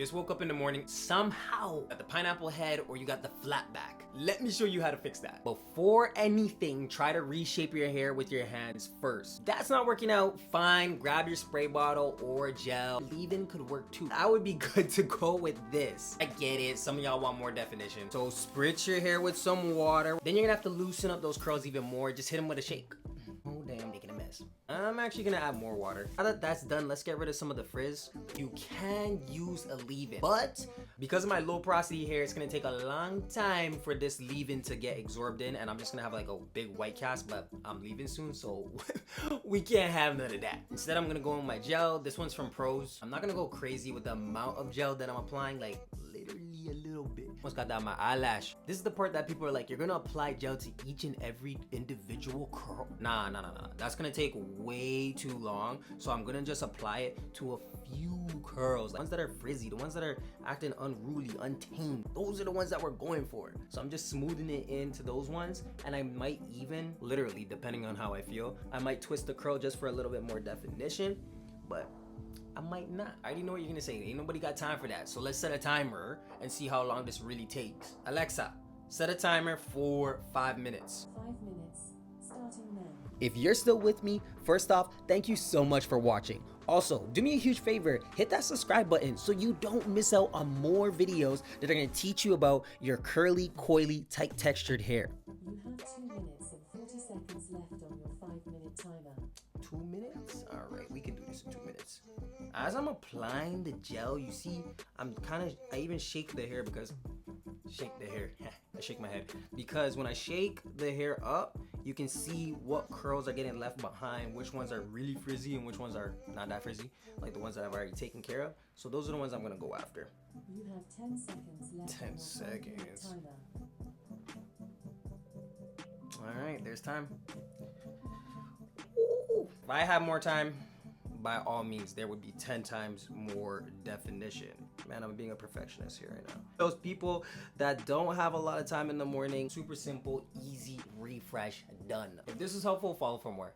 just woke up in the morning, somehow got the pineapple head or you got the flat back. Let me show you how to fix that. Before anything, try to reshape your hair with your hands first. That's not working out, fine, grab your spray bottle or gel. Leave-in could work too. I would be good to go with this. I get it, some of y'all want more definition. So spritz your hair with some water. Then you're gonna have to loosen up those curls even more. Just hit them with a shake. Oh damn, making a mess. I'm actually gonna add more water. Now that that's done, let's get rid of some of the frizz. You can use a leave-in, but because of my low porosity hair, it's gonna take a long time for this leave-in to get absorbed in, and I'm just gonna have like a big white cast, but I'm leaving soon, so we can't have none of that. Instead, I'm gonna go in my gel. This one's from Prose. I'm not gonna go crazy with the amount of gel that I'm applying, like literally a little bit. Almost got down my eyelash. This is the part that people are like, you're gonna apply gel to each and every individual curl. Nah. That's gonna take way too long. So I'm gonna just apply it to a few curls. The ones that are frizzy, the ones that are acting unruly, untamed. Those are the ones that we're going for. So I'm just smoothing it into those ones. And I might even, literally, depending on how I feel, I might twist the curl just for a little bit more definition. But I might not. I already know what you're gonna say. Ain't nobody got time for that. So let's set a timer and see how long this really takes. Alexa, set a timer for 5 minutes. 5 minutes, starting now. If you're still with me, first off, thank you so much for watching. Also, do me a huge favor, hit that subscribe button so you don't miss out on more videos that are gonna teach you about your curly, coily, tight textured hair. You have 2 minutes and 40 seconds left on your 5-minute timer. 2 minutes? All right, we can do this in 2 minutes. As I'm applying the gel, you see, I even shake the hair because, I shake my head. Because when I shake the hair up, you can see what curls are getting left behind, which ones are really frizzy and which ones are not that frizzy, like the ones that I've already taken care of. So those are the ones I'm gonna go after. You have 10 seconds left 10 on your 5-minute seconds. timer. All right, there's time. Ooh. If I had more time, by all means, there would be 10 times more definition. Man, I'm being a perfectionist here right now. Those people that don't have a lot of time in the morning, super simple, easy, refresh, done. If this is helpful, follow for more.